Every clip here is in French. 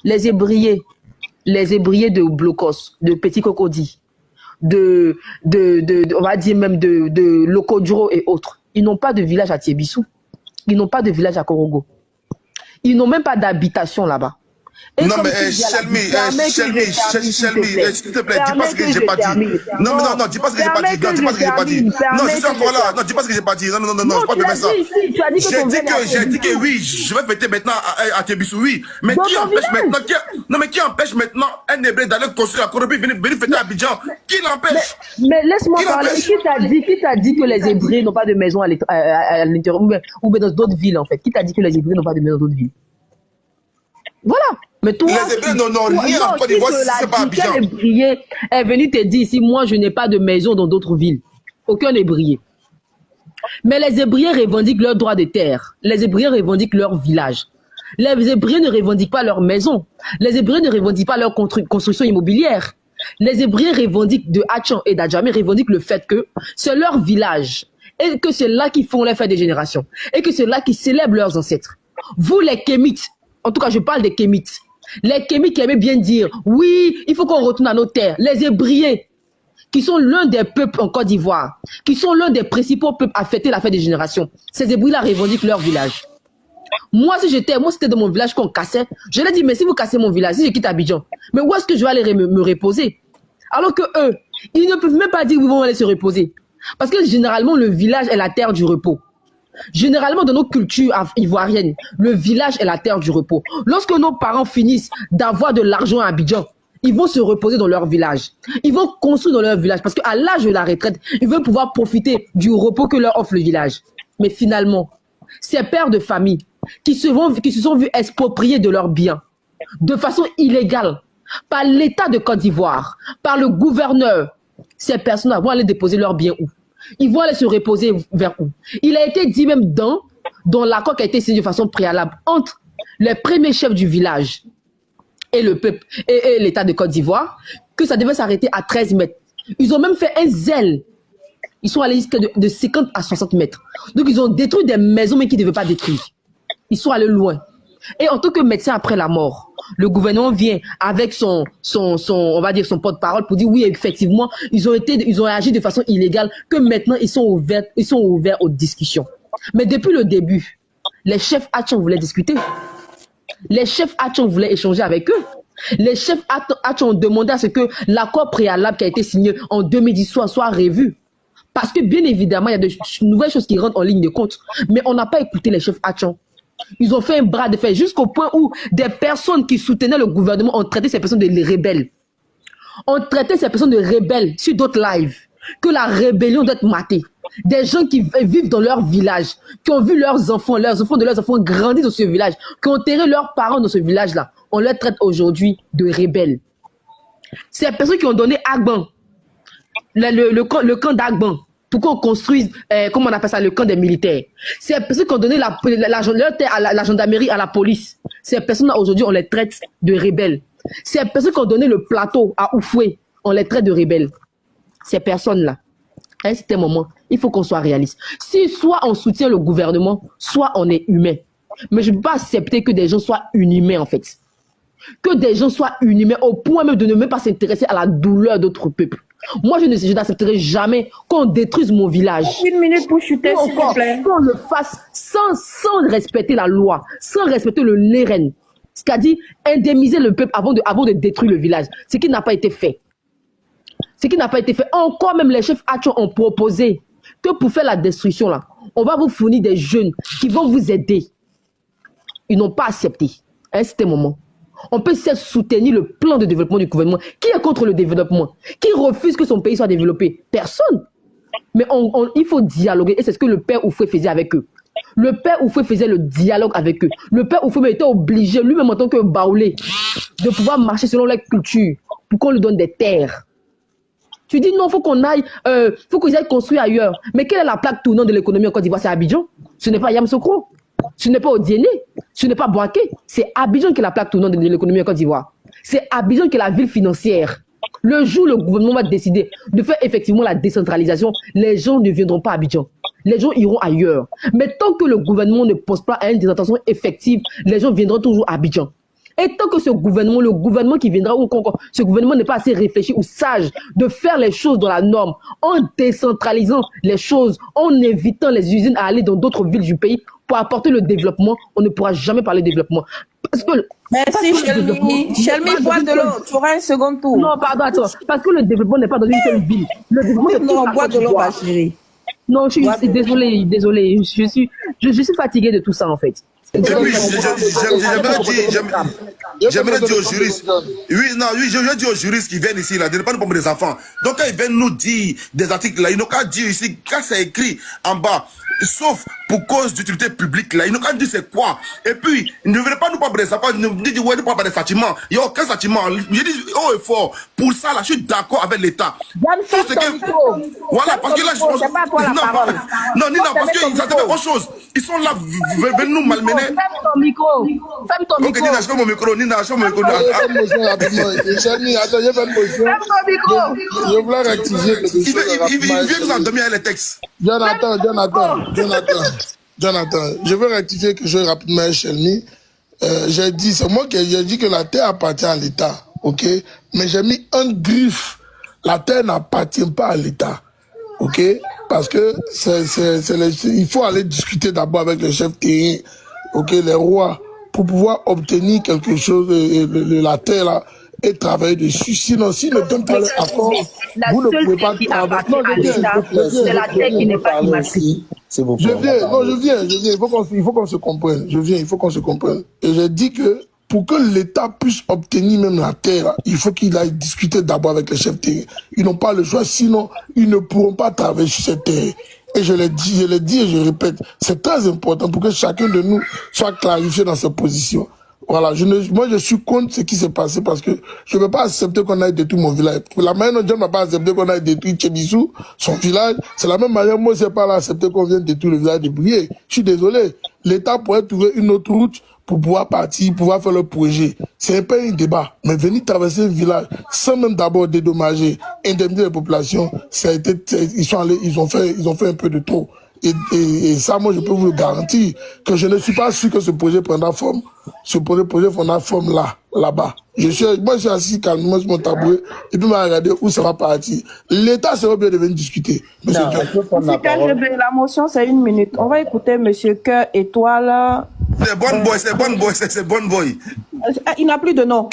les ébriers de Blocos, de Petit Cocody, on va dire même de Lokoduro et autres, ils n'ont pas de village à Tiebissou. Ils n'ont pas de village à Korogo. Ils n'ont même pas d'habitation là-bas. Non, mais Shelmy, s'il te plaît, dis pas ce que j'ai pas dit. Non, mais non, dis pas ce que j'ai pas dit. Non, dis pas ce que j'ai pas dit. Non, je suis encore là. Non, dis pas ce que j'ai pas dit. Non, je peux pas faire ça. J'ai dit que oui, je vais fêter maintenant à Tiebissou, oui. Mais qui empêche maintenant, qui empêche maintenant un hébreu d'aller construire à Korobi, venir fêter à Abidjan? Qui l'empêche? Mais laisse-moi parler. Qui t'a dit que les hébreux n'ont pas de maison à l'intérieur ou dans d'autres villes en fait? Qui t'a dit que les hébreux n'ont pas de maison dans d'autres villes? Voilà. Mais toi, les hébreux n'ont rien en Côte d'Ivoire si c'est pas Abidjan. Quel hébreu est venu te dire ici, moi je n'ai pas de maison dans d'autres villes? Aucun hébreu. Mais les hébreux revendiquent leurs droits de terre. Les hébreux revendiquent leur village. Les hébreux ne revendiquent pas leur maison. Les hébreux ne revendiquent pas leur construction immobilière. Les hébreux revendiquent de Hachan et d'Adjamé revendiquent le fait que c'est leur village et que c'est là qu'ils font les fêtes des générations et que c'est là qu'ils célèbrent leurs ancêtres. Vous les Kémites, en tout cas je parle des Kémites, les Kémites qui aimaient bien dire oui, il faut qu'on retourne à nos terres. Les hébreux qui sont l'un des peuples en Côte d'Ivoire, qui sont l'un des principaux peuples à fêter la fête des générations. Ces hébreux-là revendiquent leur village. Moi, si c'était dans mon village qu'on cassait, je leur dis, mais si vous cassez mon village, si je quitte Abidjan, mais où est-ce que je vais aller me reposer? Alors que eux, ils ne peuvent même pas dire où ils vont aller se reposer. Parce que généralement, le village est la terre du repos. Généralement, dans nos cultures ivoiriennes, le village est la terre du repos. Lorsque nos parents finissent d'avoir de l'argent à Abidjan, ils vont se reposer dans leur village. Ils vont construire dans leur village. Parce qu'à l'âge de la retraite, ils veulent pouvoir profiter du repos que leur offre le village. Mais finalement, ces pères de famille qui se sont vus expropriés de leurs biens de façon illégale par l'État de Côte d'Ivoire, par le gouverneur, ces personnes vont aller déposer leurs biens où? Ils vont aller se reposer vers où? Il a été dit même dans l'accord qui a été signé de façon préalable entre les premiers chefs du village et le peuple et l'État de Côte d'Ivoire que ça devait s'arrêter à 13 mètres. Ils ont même fait un zèle. Ils sont allés jusqu'à de 50 à 60 mètres. Donc ils ont détruit des maisons mais qu'ils ne devaient pas détruire. Ils sont allés loin. Et en tant que médecin après la mort, le gouvernement vient avec son on va dire son porte-parole pour dire oui, effectivement, ils ont agi de façon illégale, que maintenant ils sont ouverts aux discussions. Mais depuis le début, les chefs Hachan voulaient discuter. Les chefs Hachan voulaient échanger avec eux. Les chefs Hachan ont demandé à ce que l'accord préalable qui a été signé en 2010 soit revu. Parce que bien évidemment, il y a de nouvelles choses qui rentrent en ligne de compte. Mais on n'a pas écouté les chefs Hachan. Ils ont fait un bras de fer jusqu'au point où des personnes qui soutenaient le gouvernement ont traité ces personnes de rebelles. On traitait ces personnes de rebelles sur d'autres lives. Que la rébellion doit être matée. Des gens qui vivent dans leur village, qui ont vu leurs enfants grandir dans ce village, qui ont enterré leurs parents dans ce village-là. On les traite aujourd'hui de rebelles. Ces personnes qui ont donné Agban, le camp d'Agban, pour qu'on construise, comment on appelle ça, le camp des militaires. Ces personnes qui ont donné leur terre à la gendarmerie, à la police. Ces personnes-là, aujourd'hui, on les traite de rebelles. Ces personnes qui ont donné le plateau à Oufoué, on les traite de rebelles. Ces personnes-là, à un certain moment, il faut qu'on soit réaliste. Si soit on soutient le gouvernement, soit on est humain. Mais je ne peux pas accepter que des gens soient inhumains, en fait. Que des gens soient inhumains au point même de ne même pas s'intéresser à la douleur d'autres peuples. Moi, je n'accepterai jamais qu'on détruise mon village. Une minute pour chuter, s'il vous plaît. Qu'on le fasse sans respecter la loi, sans respecter le LEREN. C'est-à-dire indemniser le peuple avant de détruire le village. Ce qui n'a pas été fait. Ce qui n'a pas été fait. Encore même les chefs Hachan ont proposé que pour faire la destruction, là, on va vous fournir des jeunes qui vont vous aider. Ils n'ont pas accepté. À un certain moment. On peut certes soutenir le plan de développement du gouvernement. Qui est contre le développement? Qui refuse que son pays soit développé? Personne. Mais il faut dialoguer. Et c'est ce que le père Oufoué faisait avec eux. Le père Oufoué faisait le dialogue avec eux. Le père Oufoué était obligé, lui-même en tant que baoulé, de pouvoir marcher selon leur culture pour qu'on lui donne des terres. Tu dis non, faut qu'on aille construire ailleurs. Mais quelle est la plaque tournante de l'économie en Côte d'Ivoire? C'est Abidjan. Ce n'est pas Yamoussoukro. Ce n'est pas Odiéné, ce n'est pas Boaké, c'est Abidjan qui est la plaque tournante de l'économie en Côte d'Ivoire. C'est Abidjan qui est la ville financière. Le jour où le gouvernement va décider de faire effectivement la décentralisation, les gens ne viendront pas à Abidjan. Les gens iront ailleurs. Mais tant que le gouvernement ne pense pas à une décentralisation effective, les gens viendront toujours à Abidjan. Et tant que ce gouvernement, le gouvernement qui viendra, ou ce gouvernement n'est pas assez réfléchi ou sage de faire les choses dans la norme, en décentralisant les choses, en évitant les usines à aller dans d'autres villes du pays pour apporter le développement, on ne pourra jamais parler de développement. Parce que, merci Shelmy. Shelmy, bois de l'eau. Tu auras un second tour. Non, pardon, attends. Parce que le développement n'est pas dans une seule ville. Le développement, c'est non, bois de l'eau, ma chérie. Non, je suis désolée. Je suis fatiguée de tout ça, en fait. Et puis, j'aimerais dire aux juristes, je dis aux juristes qui viennent ici, là, de ne pas nous prendre des enfants. Donc, quand ils viennent nous dire des articles, là, ils n'ont qu'à dire ici, quand c'est écrit en bas, sauf pour cause d'utilité publique, là, ils n'ont qu'à dire c'est quoi. Et puis, ils ne veulent pas nous prendre des enfants, ils nous disent, ouais, nous prendre des châtiments. Il n'y a aucun châtiment. Je dis, haut et fort, pour ça, là, je suis d'accord avec l'État. Voilà, parce que là, je pense. Non, Nina, parce qu'ils s'attendent à autre chose. Ils sont là, veulent nous malmener. Ferme ton micro. Ferme ton micro. Ok, Nina, je fais mon micro. Nina, je fais mon micro. Chelmy, attends, je fais une motion. Ferme ton micro. Je voulais rectifier le dossier. Il vient nous en demi avec les textes. Jonathan, je veux rectifier quelque chose rapidement, Shelmy. J'ai dit, c'est moi qui ai dit que la terre appartient à l'État, ok? Mais j'ai mis un griffe. La terre n'appartient pas à l'État, ok? Parce que il faut aller discuter d'abord avec les chefs terriens, ok, les rois, pour pouvoir obtenir quelque chose de la terre là et travailler dessus. Sinon, s'ils ne donnent pas l'accord, vous ne pouvez pas travailler. C'est la terre qui n'est pas immatriculée. Je viens, il faut qu'on se comprenne. Il faut qu'on se comprenne. Et j'ai dit que pour que l'État puisse obtenir même la terre, il faut qu'il aille discuter d'abord avec les chefs terriens. Ils n'ont pas le choix, sinon ils ne pourront pas travailler sur cette terre. Et je l'ai dit et je répète, c'est très important pour que chacun de nous soit clarifié dans sa position. Voilà, moi je suis contre ce qui s'est passé parce que je ne peux pas accepter qu'on aille détruire mon village. La manière dont John ne va pas accepter qu'on aille détruire Tchébissou, son village, c'est la même manière, moi je n'ai pas accepté qu'on vienne détruire le village de Brié. Je suis désolé. L'État pourrait trouver une autre route pour pouvoir partir, pouvoir faire le projet. C'est pas un débat. Mais venir traverser un village sans même d'abord dédommager, indemniser les populations, ça a été, ils ont fait un peu de trop. Et ça, moi, je peux vous le garantir que je ne suis pas sûr que ce projet prendra forme. Ce projet prendra forme là-bas. Moi, je suis assis calmement sur mon tabouret et puis, je vais regarder où ça va partir. L'État serait bien de venir discuter. Monsieur la motion, c'est 1 minute. On va écouter Monsieur Cœur Étoile. C'est bon boy. Il n'a plus de nom.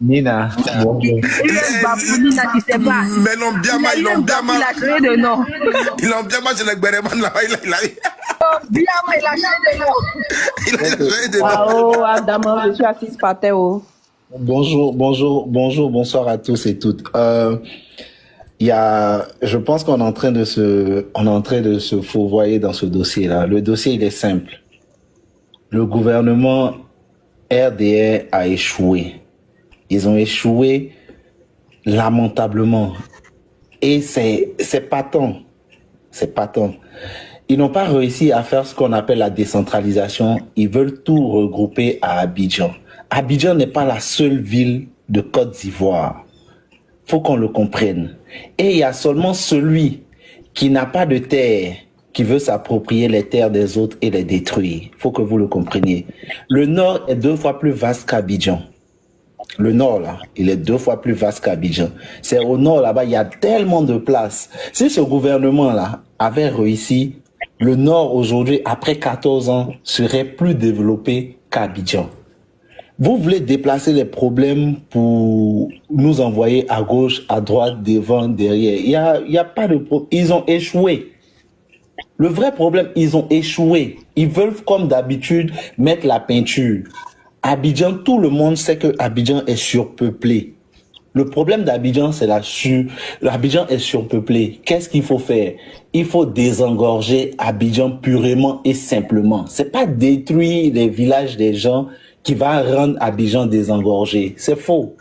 Nina. Nina, tu sais pas. Mais ils l'ont bien mal. Il a créé de nom. Ils l'ont bien mal, je l'ai gbéréman là. Il a créé de nom. Oh, Adam, je suis assise par terre. Bonsoir à tous et toutes. Je pense qu'on est en train de se fourvoyer dans ce dossier-là. Le dossier, il est simple. Le gouvernement RDR a échoué. Ils ont échoué lamentablement. Et c'est patent. C'est patent. Ils n'ont pas réussi à faire ce qu'on appelle la décentralisation. Ils veulent tout regrouper à Abidjan. Abidjan n'est pas la seule ville de Côte d'Ivoire. Faut qu'on le comprenne. Et il y a seulement celui qui n'a pas de terre, qui veut s'approprier les terres des autres et les détruire. Faut que vous le compreniez. Le nord est 2 fois plus vaste qu'Abidjan. Le nord, là, il est 2 fois plus vaste qu'Abidjan. C'est au nord, là-bas, il y a tellement de places. Si ce gouvernement-là avait réussi, le nord, aujourd'hui, après 14 ans, serait plus développé qu'Abidjan. Vous voulez déplacer les problèmes pour nous envoyer à gauche, à droite, devant, derrière. Il y a pas de problème. Ils ont échoué. Le vrai problème, ils ont échoué. Ils veulent, comme d'habitude, mettre la peinture. Abidjan, tout le monde sait que Abidjan est surpeuplé. Le problème d'Abidjan, c'est l'Abidjan est surpeuplé. Qu'est-ce qu'il faut faire? Il faut désengorger Abidjan purement et simplement. C'est pas détruire les villages des gens qui va rendre Abidjan désengorgé. C'est faux.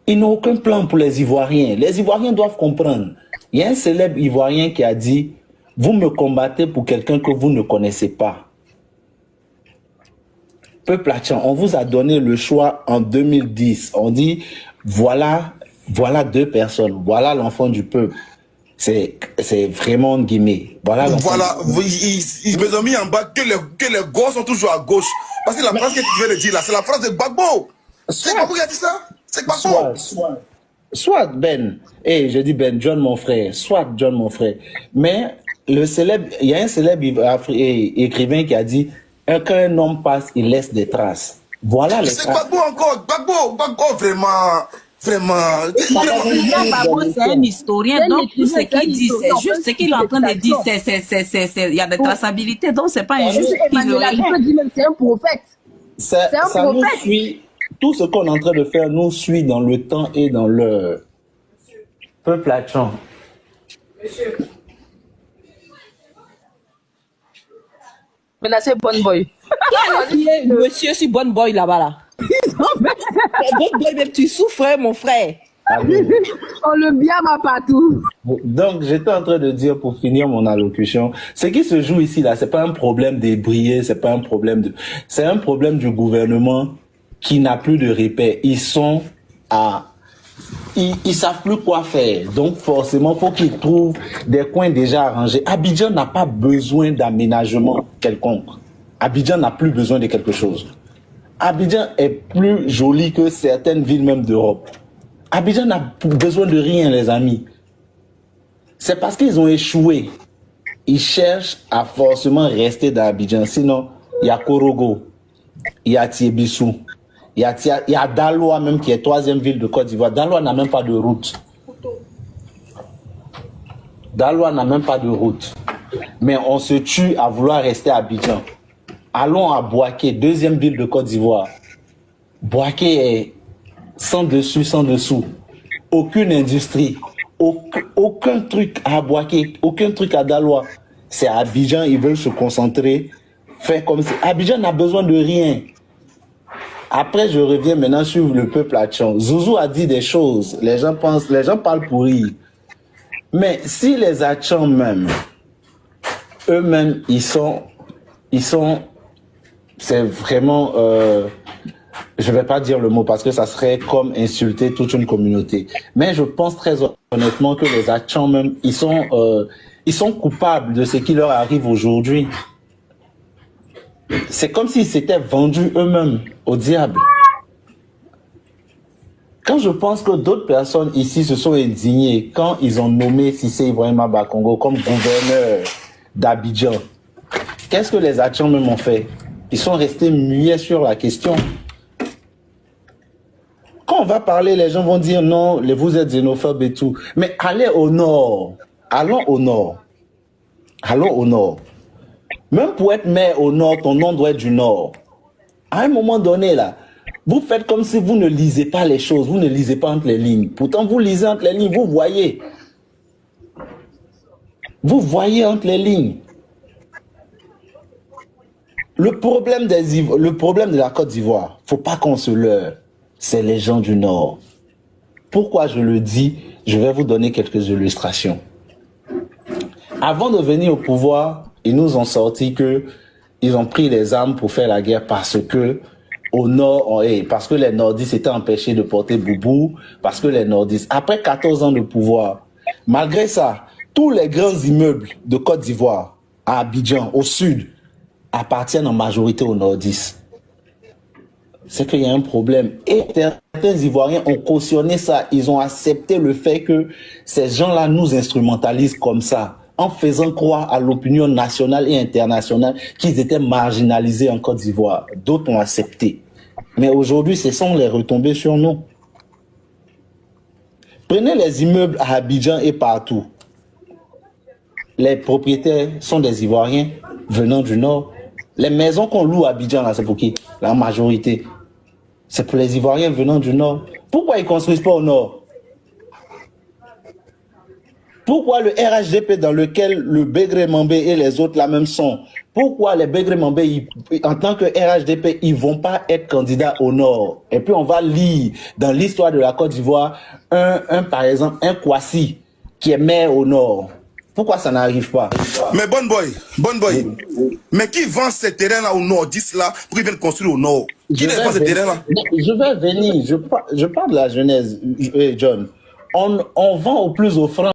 Ils n'ont aucun plan pour les Ivoiriens. Les Ivoiriens doivent comprendre. Il y a un célèbre Ivoirien qui a dit « Vous me combattez pour quelqu'un que vous ne connaissez pas. » Peuple Hatchan, on vous a donné le choix en 2010. On dit, voilà 2 personnes. Voilà l'enfant du peuple. C'est vraiment en guillemets. Voilà. Ils me ont mis en bas que les gosses sont toujours à gauche. Parce que la phrase que tu viens de dire là, c'est la phrase de Gbagbo. C'est Gbagbo qui a dit ça? C'est Gbagbo. Soit Ben, je dis Ben, John mon frère, soit John mon frère. Mais il y a un célèbre écrivain qui a dit quand un homme passe, il laisse des traces. Voilà les traces. C'est Gbagbo encore, Gbagbo vraiment. Gbagbo, c'est un historien, donc tout ce qu'il dit, c'est juste ce qu'il est en train de dire, il y a des traçabilités, donc c'est pas injuste. C'est un prophète. Ça nous suit. Tout ce qu'on est en train de faire nous suit dans le temps et dans l'heure. Peuple Hachon. Monsieur. Menacé Bonne Boy. Monsieur, c'est Bonne Boy là-bas là. Bonne Boy, même tu souffres, mon frère. On le blâme à partout. Donc, j'étais en train de dire, pour finir mon allocution, ce qui se joue ici, là, c'est pas un problème des brillés, c'est pas un problème de... C'est un problème du gouvernement qui n'a plus de repères. Ils sont à... Ils savent plus quoi faire. Donc, forcément, faut qu'ils trouvent des coins déjà arrangés. Abidjan n'a pas besoin d'aménagement quelconque. Abidjan n'a plus besoin de quelque chose. Abidjan est plus joli que certaines villes même d'Europe. Abidjan n'a besoin de rien, les amis. C'est parce qu'ils ont échoué. Ils cherchent à forcément rester dans Abidjan. Sinon, il y a Korogo, il y a Thiébissou, il y a Daloa même qui est 3e ville de Côte d'Ivoire. Daloa n'a même pas de route. Daloa n'a même pas de route. Mais on se tue à vouloir rester à Abidjan. Allons à Bouaké, 2e ville de Côte d'Ivoire. Bouaké est sans dessus, sans dessous. Aucune industrie. Aucun truc à Bouaké, aucun truc à Daloa. C'est à Abidjan, ils veulent se concentrer. Faire comme si... Abidjan n'a besoin de rien. Après, je reviens maintenant sur le peuple Hachon. Zouzou a dit des choses. Les gens parlent pour rire. Mais si les Hachons même, eux-mêmes, c'est vraiment, je vais pas dire le mot parce que ça serait comme insulter toute une communauté. Mais je pense très honnêtement que les Hachons même, ils sont coupables de ce qui leur arrive aujourd'hui. C'est comme s'ils s'étaient vendus eux-mêmes au diable. Quand je pense que d'autres personnes ici se sont indignées quand ils ont nommé Cissé Ibrahima Bakongo comme gouverneur d'Abidjan, qu'est-ce que les Hachons même ont fait? Ils sont restés muets sur la question. Quand on va parler, les gens vont dire non, vous êtes xénophobes et tout. Mais allez au nord. Allons au nord. Allons au nord. Même pour être maire au nord, ton nom doit être du nord. À un moment donné, là, vous faites comme si vous ne lisez pas les choses, vous ne lisez pas entre les lignes. Pourtant, vous lisez entre les lignes, vous voyez. Vous voyez entre les lignes. Le problème de la Côte d'Ivoire, faut pas qu'on se leurre, c'est les gens du Nord. Pourquoi je le dis? Je vais vous donner quelques illustrations. Avant de venir au pouvoir, ils nous ont sorti que ils ont pris les armes pour faire la guerre parce que au Nord, parce que les Nordistes étaient empêchés de porter boubou, parce que les Nordistes, après 14 ans de pouvoir, malgré ça, tous les grands immeubles de Côte d'Ivoire, à Abidjan, au sud, appartiennent en majorité aux Nordistes. C'est qu'il y a un problème. Et certains Ivoiriens ont cautionné ça. Ils ont accepté le fait que ces gens-là nous instrumentalisent comme ça, en faisant croire à l'opinion nationale et internationale qu'ils étaient marginalisés en Côte d'Ivoire. D'autres ont accepté. Mais aujourd'hui, ce sont les retombées sur nous. Prenez les immeubles à Abidjan et partout. Les propriétaires sont des Ivoiriens venant du Nord. Les maisons qu'on loue à Abidjan, là, c'est pour qui? La majorité. C'est pour les Ivoiriens venant du Nord. Pourquoi ils ne construisent pas au Nord? Pourquoi le RHDP dans lequel le Begré Mambé et les autres là même sont, pourquoi les Begré Mambé, en tant que RHDP, ils ne vont pas être candidats au Nord? Et puis on va lire dans l'histoire de la Côte d'Ivoire, par exemple, un Kwasi qui est maire au Nord. Pourquoi ça n'arrive pas? Mais Bonne Boy. Mais qui vend ces terrains-là au Nordistes là pour qu'ils viennent construire au Nord? Qui vend ces terrains-là? Je vais venir, je parle de la genèse, John. On vend au plus offrant.